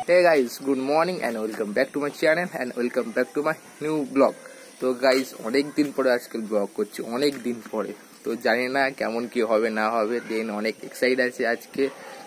Hey guys, good morning and welcome back to my channel and welcome back to my new vlog. তো guys অনেক দিন পরে আজকাল blog করছি, অনেক দিন পরে। তো জানি না কেমন কি হবে না হবে, দেন অনেক এক্সাইট আছে আজকে,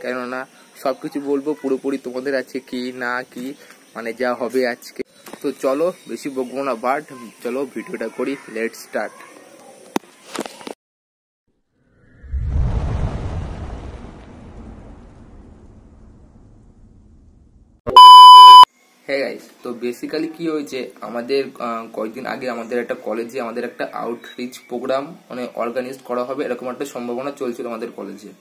কেননা সব কিছু বলবো পুরোপুরি তোমাদের আছে কি না কি মানে যা হবে আজকে। তো চলো বেশি বকবো না, বাট চলো ভিডিওটা করি, লেটস স্টার্ট। হ্যাঁ গাইস, তো বেসিক্যালি কি হয়েছে, আমাদের কয়েকদিন আগে আমাদের একটা কলেজে আমাদের একটা আউটরিচ প্রোগ্রাম মানে অর্গানাইজ করা হবে, এরকম একটা সম্ভাবনা চলছিল আমাদের কলেজে।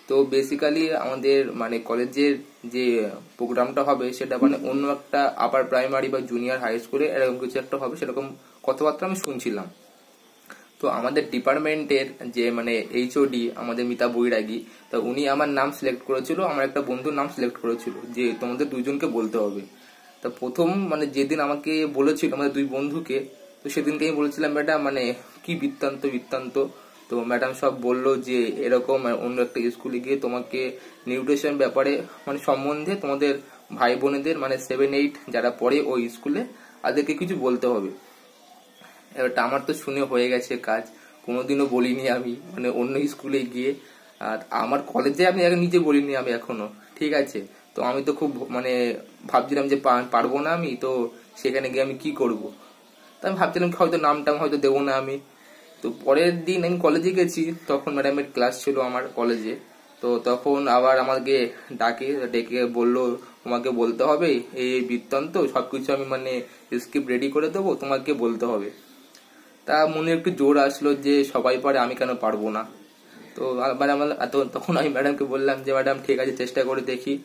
তো বেসিক্যালি আমাদের মানে কলেজের যে প্রোগ্রামটা হবে সেটা মানে অন্য একটা আপার প্রাইমারি বা জুনিয়র হাই স্কুলে এরকম কিছু একটা হবে, সেরকম কথাবার্তা আমি শুনছিলাম। তো আমাদের ডিপার্টমেন্টের যে মানে এইচওডি আমাদের মিতা বৈরাগী, তো উনি আমার নাম সিলেক্ট করেছিল, আমার একটা বন্ধুর নাম সিলেক্ট করেছিল যে তোমাদের দুইজনকে বলতে হবে। তা প্রথম মানে যেদিন আমাকে বলেছিল আমাদের দুই বন্ধুকে, তো সেদিনকে আমি বলেছিলাম ম্যাডাম মানে কি বৃত্তান্ত। তো ম্যাডাম সব বললো যে এরকম অন্য একটা স্কুলে গিয়ে তোমাকে নিউট্রিশন ব্যাপারে মানে সম্বন্ধে তোমাদের ভাই বোনেদের মানে 7-8 যারা পড়ে ওই স্কুলে তাদেরকে কিছু বলতে হবে। এবারটা আমার তো শুনে হয়ে গেছে কাজ, কোনোদিনও বলিনি আমি মানে অন্য স্কুলে গিয়ে, আর আমার কলেজে আমি নিজে বলিনি আমি এখনো, ঠিক আছে। তো আমি তো খুব মানে ভাবছিলাম যে পারবো না আমি, তো সেখানে গিয়ে আমি কি করব। তো আমি ভাবছিলাম হয়তো নামটাম হয়তো দেবো না আমি। তো পরের দিন আমি কলেজে গেছি, তখন ম্যাডামের ক্লাস ছিল আমার কলেজে। তো তখন আবার আমাকে ডেকে বললো তোমাকে বলতে হবে এই বৃত্তান্ত সবকিছু, আমি মানে স্ক্রিপ্ট রেডি করে দেবো, তোমাকে বলতে হবে। তা মনে একটু জোর আসলো যে সবাই পারে আমি কেন পারবো না। তো তখন আমি ম্যাডামকে বললাম যে ম্যাডাম ঠিক আছে চেষ্টা করে দেখি।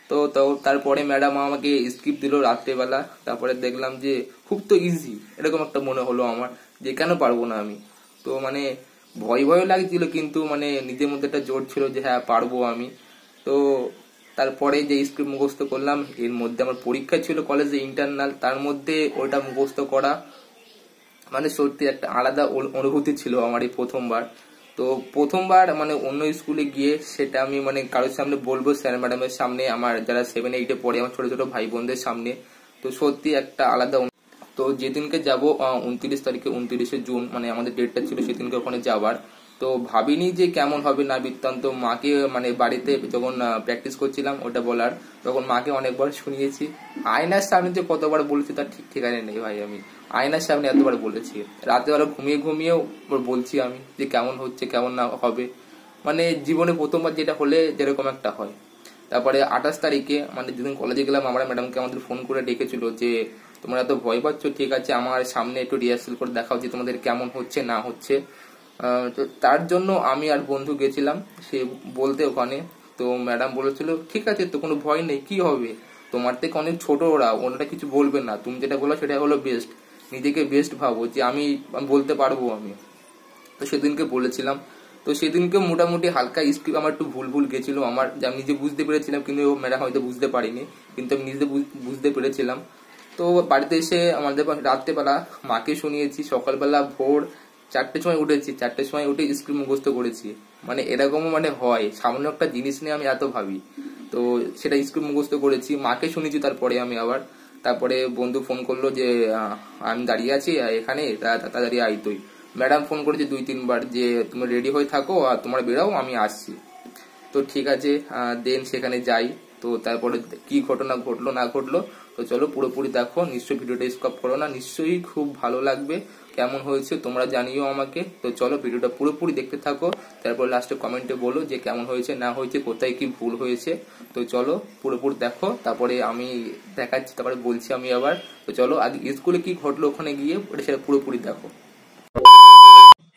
তো তারপরে ম্যাডাম আমাকে স্ক্রিপ্ট দিল রাত্রেবেলা, তারপরে দেখলাম যে খুব তো ইজি, এরকম একটা মনে হলো আমার যে কেন পারবো না আমি। তো মানে ভয় লাগছিল, কিন্তু মানে নিজের মধ্যে একটা জোর ছিল যে হ্যাঁ পারবো আমি। তো তারপরে যে স্ক্রিপ্ট মুখস্থ করলাম, এর মধ্যে আমার পরীক্ষা ছিল কলেজে ইন্টারনাল, তার মধ্যে ওটা মুখস্থ করা মানে সত্যি একটা আলাদা অনুভূতি ছিল আমার এই প্রথমবার। তো প্রথমবার মানে অন্য স্কুলে গিয়ে সেটা আমি মানে কারোর সামনে বলবো, স্যার ম্যাডামের সামনে, আমার যারা 7-8-এ পড়ে আমার ছোট ছোট ভাই বোনদের সামনে, তো সত্যি একটা আলাদা। তো যেদিনকে যাবো 29 জুন মানে আমাদের ডেটটা ছিল সেদিনকে ওখানে যাবার। তো ভাবিনি যে কেমন হবে না বৃত্তান্ত, মাকে মানে বাড়িতে যখন প্র্যাকটিস করছিলাম ওটা বলার, তখন মাকে অনেকবার শুনিয়েছি। আয়নার সামনে যে কতবার বলেছি তার ঠিক ঠিকানা নেই ভাই, আমি আয়নার সামনে এতবার বলেছি, রাতে বেলা ঘুমিয়েও বলছি আমি যে কেমন হচ্ছে কেমন না হবে, মানে জীবনে প্রথমবার যেটা হলে যেরকম একটা হয়। তারপরে 28 তারিখে মানে যেদিন কলেজে গেলাম, আমরা ম্যাডামকে আমাদের ফোন করে ডেকেছিল যে তোমরা এত ভয় পাচ্ছ, ঠিক আছে আমার সামনে একটু রিহার্সাল করে দেখাও যে তোমাদের কেমন হচ্ছে না হচ্ছে। তো তার জন্য আমি আর বন্ধু গেছিলাম সে বলতে ওখানে। তো ম্যাডাম বলেছিল ঠিক আছে তো কোনো ভয় নেই, কি হবে, তোমার থেকে অনেক ছোট ওরা কিছু বলবে না, তুমি যেটা বলো সেটা হলো বেস্ট, নিজেকে বেস্ট ভাবো যে আমি বলতে পারবো আমি। তো সেদিনকে বলেছিলাম। তো সেদিনকে মোটামুটি হালকা স্ক্রিপ্ট আমার একটু ভুল গেছিল আমার, যে আমি নিজে বুঝতে পেরেছিলাম কিন্তু ম্যাডাম হয়তো বুঝতে পারিনি, কিন্তু আমি নিজে বুঝতে পেরেছিলাম। তো বাড়িতে এসে আমাদের রাত্রেবেলা মাকে শুনিয়েছি, সকালবেলা ভোর 4টের সময় উঠেছি, 4টের সময় উঠে স্ক্রিপ্ট মুখস্থ করেছি। মানে এরকমও মানে হয়, সামান্য একটা জিনিস নিয়ে আমি এত ভাবি। তো সেটা স্ক্রিপ্ট মুখস্থ করেছি, মাকে শুনেছি। তারপরে আমি আবার তারপরে বন্ধু ফোন করলো যে আমি দাঁড়িয়ে আছি এখানে, তাড়াতাড়ি আই তুই। ম্যাডাম ফোন করেছে 2-3 বার যে তুমি রেডি হয়ে থাকো আর তোমরা বেরাও, আমি আসছি। তো ঠিক আছে, দেন সেখানে যাই। তো তারপরে কি ঘটনা ঘটলো না ঘটলো তো চলো পুরোপুরি দেখো, নিশ্চয়ই ভিডিওটা স্কিপ করো না, নিশ্চয়ই খুব ভালো লাগবে। কেমন হয়েছে তোমরা জানিও আমাকে। তো চলো ভিডিওটা পুরোপুরি দেখতে থাকো, তারপর লাস্টে কমেন্টে বলো যে কেমন হয়েছে না হয়েছে, কোথায় কি ভুল হয়েছে। তো চলো পুরোপুরি দেখো, তারপরে আমি দেখাচ্ছি, তারপরে বলছি আমি আবার। তো চলো আগে স্কুলে কি ঘটলো ওখানে গিয়ে ওটা সেটা পুরোপুরি দেখো।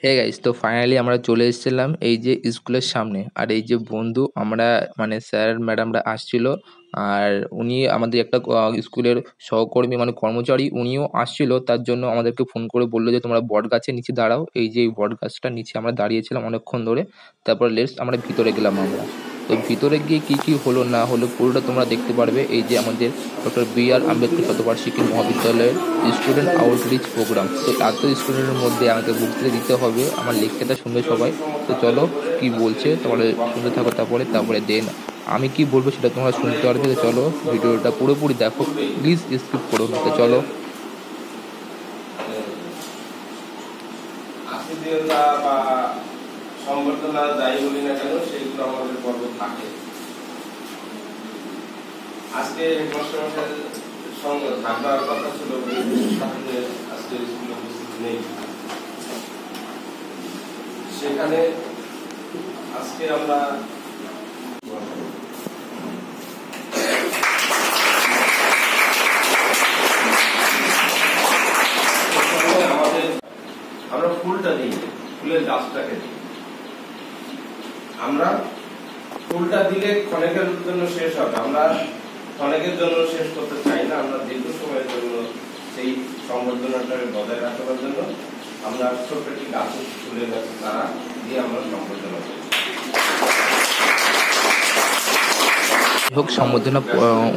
হে গাইস, তো ফাইনালি আমরা চলে এসেছিলাম এই যে স্কুলের সামনে, আর এই যে বন্ধু আমরা মানে স্যার ম্যাডামরা আসছিল, আর উনি আমাদের একটা স্কুলের সহকর্মী মানে কর্মচারী উনিও আসছিল, তার জন্য আমাদেরকে ফোন করে বললো যে তোমরা বট গাছের নিচে দাঁড়াও। এই যে বট গাছটার নিচে আমরা দাঁড়িয়েছিলাম অনেকক্ষণ ধরে। তারপর আমরা ভিতরে গেলাম আমরা। তো ভিতরে গিয়ে কি কি হলো না হলো পুরোটা তোমরা দেখতে পারবে। এই যে আমাদের ডক্টর বি.আর. আম্বেদকর শতবার্ষিকী মহাবিদ্যালয়ের স্টুডেন্ট আউটরিচ প্রোগ্রাম। তো এত স্টুডেন্টের মধ্যে আমাকে বক্তৃতা দিতে হবে, আমার লেকচারটা শুনবে সবাই। তো চলো কি বলছে তোমরা শুনতে থাকো, তারপরে দেন আমি কি বলবো সেটা তোমরা শুনতে পারবে। তো চলো ভিডিওটা পুরোপুরি দেখো, প্লিজ স্কিপ করো না। তো চলো। আতিথেয়তা বা সংবর্ধনা যাই বলি না কেন, সেইগুলো আমাদের পর্ব থাকে। আজকে হেডমাস্টারের সঙ্গে থাকার কথা ছিল, আজকে স্কুলে উপস্থিত নেই। সেখানে আজকে আমরা ফুলটা দিই, ফুলের গাছটাকে দিই। আমরা ফুলটা দিলে ক্ষণিকের জন্য শেষ হবে, আমরা ক্ষণিকের জন্য শেষ করতে চাই না। আমরা দীর্ঘ সময়ের জন্য সেই সংবর্ধনাটা বজায় রাখার জন্য আমরা ছোট্ট একটি গাছ, ফুলের গাছ তারা দিয়ে আমরা সংবর্ধনা করি। হোক, সম্বর্ধনা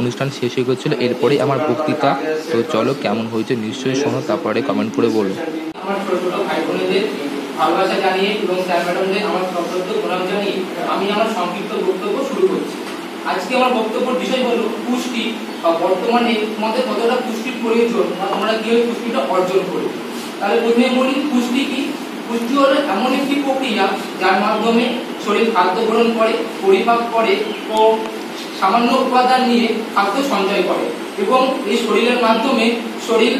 অনুষ্ঠান শেষ হয়ে গেছিল, এরপরে আমার বক্তৃতা। তো চলো কেমন হয়েছে নিশ্চয়ই শোনো, তারপরে কমেন্ট করে বলো। আমার ছোট ছোট ভাই বোনেদের ভালোবাসা জানিয়ে এবং স্যার ম্যাডামদের আমার সশ্রদ্ধ প্রণাম জানিয়ে আমি আমার সংক্ষিপ্ত বক্তব্য শুরু করছি। আজকে আমার বক্তব্যের বিষয় হলো পুষ্টি, বা বর্তমানে তোমাদের কতটা পুষ্টির প্রয়োজন বা তোমরা কিভাবে পুষ্টিটা অর্জন করবে। তাহলে প্রথমে বলি পুষ্টি কি। পুষ্টি হলো এমন একটি প্রক্রিয়া যার মাধ্যমে শরীর খাদ্য গ্রহণ করে, পরিপাক করে ও সামান্য উপাদান নিয়ে খাদ্য সঞ্চয় করে এবং এই শরীরের মাধ্যমে শরীর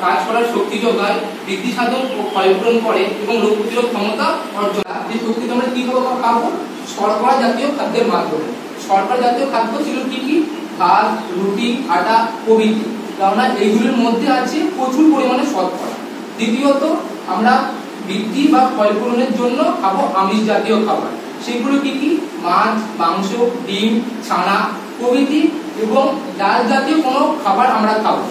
কাজ করার শক্তি যোগায়, বৃদ্ধি সাধন ও ক্ষয়পূরণ করে এবং রোগ প্রতিরোধ ক্ষমতা অর্জন। এই শক্তি আমরা কিভাবে পাবো? শর্করা জাতীয় খাদ্যের মাধ্যমে। শর্করা জাতীয় খাদ্য ছিল কি কি? ভাত, রুটি, আটা প্রভৃতি, কেননা এইগুলির মধ্যে আছে প্রচুর পরিমাণে শর্করা। দ্বিতীয়ত আমরা বৃদ্ধি বা ক্ষয়পূরণের জন্য খাবো আমিষ জাতীয় খাবার। সেগুলো কি কি? মাছ, মাংস, ডিম, ছানা প্রভৃতি এবং ডাল জাতীয় কোনো খাবার আমরা খাবো।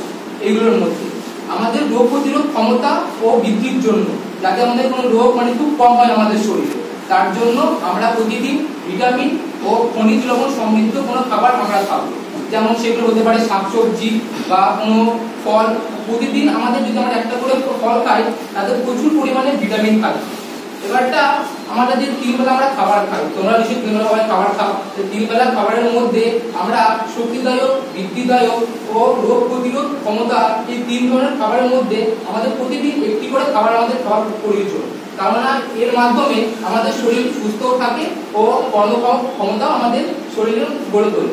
এইগুলোর মধ্যে আমাদের রোগ প্রতিরোধ ক্ষমতা ও বৃদ্ধির জন্য, যাতে আমাদের কোনো রোগ খুব কম হয় আমাদের শরীরে, তার জন্য আমরা প্রতিদিন ভিটামিন ও খনিজ লবণ সমৃদ্ধ কোনো খাবার আমরা খাবো। যেমন সেগুলো হতে পারে শাকসবজি বা কোনো ফল। প্রতিদিন আমাদের যদি আমরা একটা করে ফল খাই, তাতে প্রচুর পরিমাণে ভিটামিন থাকে। এবারটা আমাদের যে 3 বেলা আমরা খাবার খাই, তোমরা নিশ্চয়ই 3 বেলা খাবার খাও। 3 বেলা খাবারের মধ্যে আমরা শক্তিদায়ক, বৃদ্ধিদায়ক ও রোগ প্রতিরোধ ক্ষমতা, এই 3 ধরনের খাবারের মধ্যে আমাদের প্রতিদিন একটি করে খাবার আমাদের খাওয়ার প্রয়োজন। কেননা এর মাধ্যমে আমাদের শরীর সুস্থ থাকে ও কর্মক্ষমতাও আমাদের শরীরে গড়ে তোলে।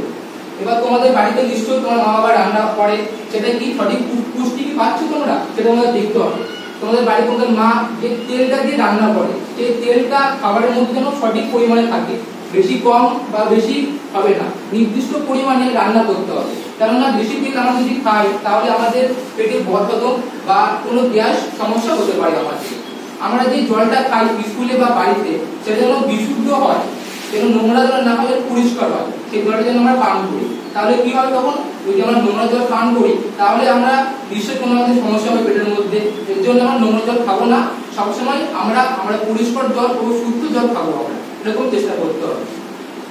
এবার তোমাদের বাড়িতে নিশ্চয়ই তোমার মা বাবা রান্না করে, সেটা কি সঠিক পুষ্টি কি পাচ্ছ তোমরা, সেটা আমাদের দেখতে হবে। তোমাদের বাড়ি তোমাদের মা যে তেলটা দিয়ে রান্না করে, সেই তেলটা খাবারের মধ্যে যেন সঠিক পরিমাণে থাকে, বেশি কম বা বেশি হবে না, নির্দিষ্ট পরিমাণে রান্না করতে হবে। কেননা বেশি তেল আমরা যদি খাই, তাহলে আমাদের পেটে বদহজম বা কোনো গ্যাস সমস্যা হতে পারে আমাদের। আমরা যে জলটা খাই স্কুলে বা বাড়িতে, সেটা যেন বিশুদ্ধ হয়, যেন নোংরা জল না হলে পরিষ্কার হয়, সেই জলটা যেন আমরা পান করি। তাহলে কি হবে? তখন যদি আমরা নোংরা জল পান করি, তাহলে আমরা নিশ্চয়ই কোনো আমাদের সমস্যা হবে পেটের মধ্যে। এর জন্য আমরা নোংরা জল খাবো না, সবসময় আমরা পরিষ্কার জল ও শুদ্ধ জল খাবো, আমরা এরকম চেষ্টা করতে হবে।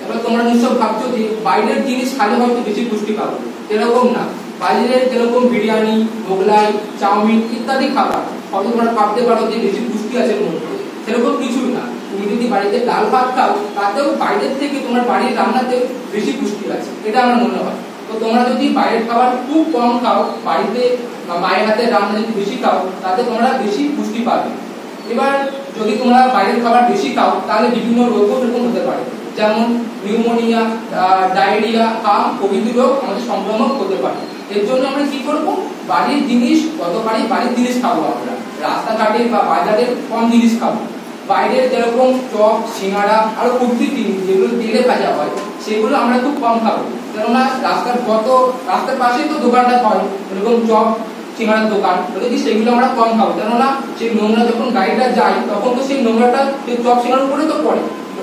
এবার তোমরা নিশ্চয় ভাবছো যে বাইরের জিনিস খালে হয়তো বেশি পুষ্টি পাবো, এরকম না। বাইরের যেরকম বিরিয়ানি, মোগলাই, চাউমিন ইত্যাদি খাবার হয়তো তোমরা ভাবতে পারো যে বেশি পুষ্টি আছে এর মধ্যে, সেরকম কিছুই না। তুমি যদি বাড়িতে ডাল ভাত খাও, তাতেও বাইরের থেকে তোমার বাড়ির রান্নাতে বেশি পুষ্টি আছে, এটা আমার মনে হয়। তো তোমরা যদি বাইরের খাবার খুব কম খাও, বাড়িতে মায়ের হাতের রান্না যদি বেশি খাও, তাতে তোমরা বেশি পুষ্টি পাবে। এবার যদি তোমরা বাইরের খাবার বেশি খাও, তাহলে বিভিন্ন রোগও এরকম হতে পারে, যেমন নিউমোনিয়া, ডায়রিয়া, হাম প্রভৃতি রোগ আমাদের সংক্রামক হতে পারে। এর জন্য আমরা কি করবো? বাড়ির জিনিস বাড়ির জিনিস খাবো আমরা, রাস্তাঘাটে বা বাজারে কম জিনিস খাবো। বাইরের যেরকম চপ, সিঙ্গাড়া আরো প্রভৃতি জিনিস যেগুলো তেলে ভাজা হয়, সেগুলো আমরা খুব কম খাবো। কেননা রাস্তার পাশেই তো দোকানটা হয়, এরকম চপ সিঙ্গাড়ার দোকান, যদি সেগুলো আমরা কম খাবো। কেননা সেই নোংরা যখন গাড়িটা যায়, তখন তো সেই নোংরাটা সেই চপ সিঙ্গাড়ার উপরে তো পড়ে।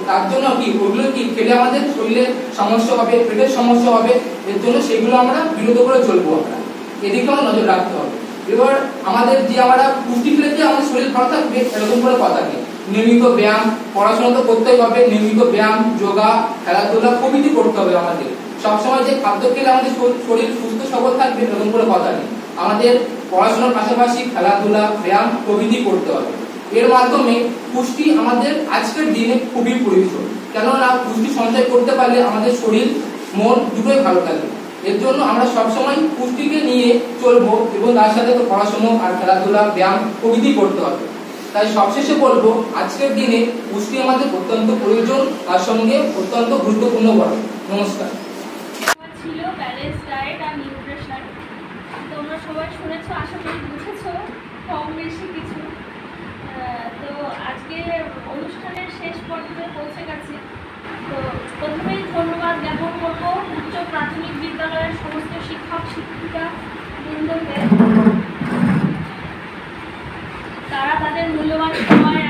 তার জন্য কি ওগুলো কি খেলে আমাদের শরীরে সমস্যা হবে, পেটের সমস্যা হবে। এর জন্য সেগুলো আমরা বিরত করে চলবো, আমরা এদিকে আমরা নজর রাখতে হবে। এবার আমাদের যে আমরা পুষ্টি খেলে যে আমাদের শরীর ভালো থাকবে, এরকম করে কথা নেই। নিয়মিত ব্যায়াম, পড়াশোনা তো করতেই হবে, নিয়মিত ব্যায়াম, যোগা, খেলাধুলা প্রভৃতি করতে হবে আমাদের। সবসময় যে খাদ্য খেলে আমাদের শরীর সুস্থ সবল থাকবে, এরকম করে কথা নেই। আমাদের পড়াশোনার পাশাপাশি খেলাধুলা, ব্যায়াম প্রভৃতি করতে হবে। এর মাধ্যমে পুষ্টি আমাদের আজকের দিনে খুবই প্রয়োজন, কেননা পুষ্টি সঞ্চয় করতে পারলে আমাদের শরীর মন দুটোই ভালো থাকে। এর জন্য আমরা সবসময় পুষ্টিকে নিয়ে চলবো এবং তার সাথে তো পড়াশোনা আর খেলাধুলা ব্যায়াম প্রভৃতি করতে হবে। তাই সবশেষে বলবো আজকের দিনে পুষ্টি আমাদের অত্যন্ত প্রয়োজন, তার সঙ্গে অত্যন্ত গুরুত্বপূর্ণ বলে। নমস্কার। ছিল ব্যালেন্স ডায়েট আর নিউট্রিশন। তোমরা সবাই শুনেছো, আশা করি বুঝেছো কম বেশি কিছু। তো আজকে অনুষ্ঠানের শেষ পর্যায়ে পৌঁছে গেছি। তো প্রথমেই ধন্যবাদ জ্ঞাপন করবো উচ্চ প্রাথমিক বিদ্যালয়ের সমস্ত শিক্ষক শিক্ষিকা বৃন্দকে। তারা তাদের মূল্যবান সময়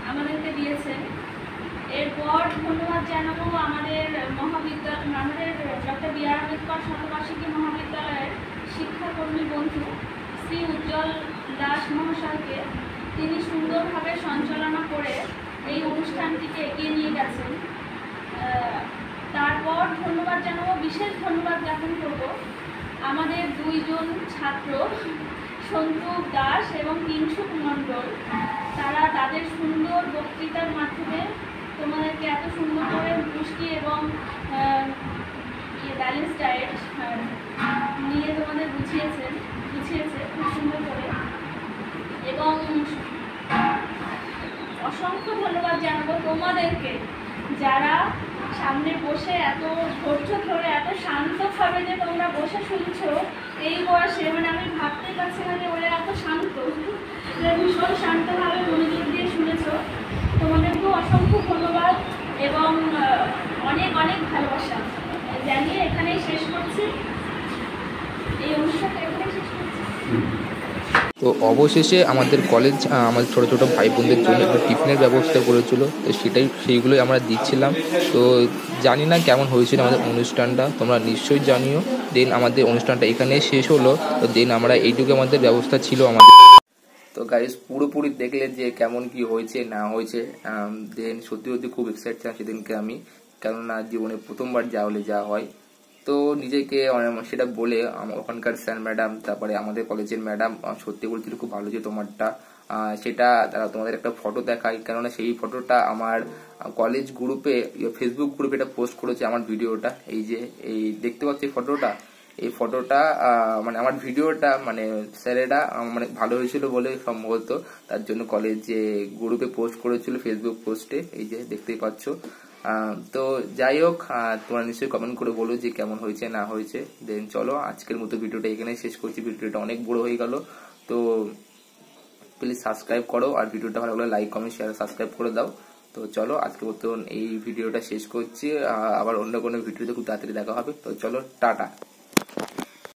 আমাদেরকে দিয়েছেন। এরপর ধন্যবাদ জানাবো আমাদের আমাদের ডক্টর বি আর আম্বেদকর শতবার্ষিকী মহাবিদ্যালয়ের শিক্ষাকর্মী বন্ধু শ্রী উজ্জ্বল দাস মহাশয়কে। তিনি সুন্দরভাবে সঞ্চালনা করে এই অনুষ্ঠানটিকে এগিয়ে নিয়ে গেছেন। তারপর ধন্যবাদ জানাবো, বিশেষ ধন্যবাদ জ্ঞাপন করব আমাদের দুইজন ছাত্র সন্তু দাস এবং কিংসুক মণ্ডল। তারা তাদের সুন্দর বক্তৃতার মাধ্যমে তোমাদেরকে এত সুন্দর করে পুষ্টি এবং ব্যালেন্স ডায়েট নিয়ে তোমাদের বুঝিয়েছে খুব সুন্দর করে। এবং অসংখ্য ধন্যবাদ জানাবো তোমাদেরকে, যারা সামনে বসে এত ধৈর্য ধরে এত শান্তভাবে যে তোমরা বসে শুনছো এই বয়সে। মানে আমি ভাবতে পারছি না যে ওরা এত শান্ত, ভীষণ শান্তভাবে মনোযোগ দিয়ে শুনেছো। তোমাদেরকেও অসংখ্য ধন্যবাদ এবং অনেক অনেক ভালোবাসা জানিয়ে এখানেই শেষ করছি, এই অনুষ্ঠানটা এখানেই শেষ করছি। তো অবশেষে আমাদের কলেজ আমাদের ছোটো ছোটো ভাই বোনদের জন্য একটা টিফিনের ব্যবস্থা করেছিল, তো সেইগুলোই আমরা দিচ্ছিলাম। তো জানি না কেমন হয়েছিল আমাদের অনুষ্ঠানটা, তোমরা নিশ্চয়ই জানিও। দেন আমাদের অনুষ্ঠানটা এখানেই শেষ হলো। তো দেন আমরা এইটুকু আমাদের ব্যবস্থা ছিল আমাদের। তো গাইস পুরোপুরি দেখলে যে কেমন কি হয়েছে না হয়েছে। দেন সত্যি সত্যি খুব এক্সাইট ছিলাম সেদিনকে আমি, কেননা জীবনে প্রথমবার যাওয়া হয়। তো নিজেকে সেটা বলে ওখানকার স্যার ম্যাডাম, তারপরে আমাদের কলেজের ম্যাডাম সত্যি বলছিল খুব ভালো যে তোমারটা, সেটা তোমাদের একটা ফটো দেখাই, কেননা সেই ফটোটা আমার কলেজ গ্রুপে ফেসবুক গ্রুপে এটা পোস্ট করেছে আমার ভিডিওটা। এই দেখতে পাচ্ছি ফটোটা, এই ফটোটা মানে আমার ভিডিওটা মানে স্যারেরা মানে ভালো হয়েছিল বলে সম্ভবত তার জন্য কলেজে গ্রুপে পোস্ট করেছিল ফেসবুক পোস্টে, এই যে দেখতেই পাচ্ছ। তো যাই হোক, তোমরা নিশ্চয়ই কমেন্ট করে বলো যে কেমন হয়েছে না হয়েছে। দেন চলো আজকের মতো ভিডিওটা এখানে শেষ করছি। ভিডিওটা অনেক বড় হয়ে গেল, তো প্লিজ সাবস্ক্রাইব করো, আর ভিডিওটা ভালো লাগলে লাইক কমেন্ট শেয়ার সাবস্ক্রাইব করে দাও। তো চলো আজকের মতন এই ভিডিওটা শেষ করছি, আবার অন্য কোনো ভিডিওতে খুব তাড়াতাড়ি দেখা হবে। তো চলো টাটা।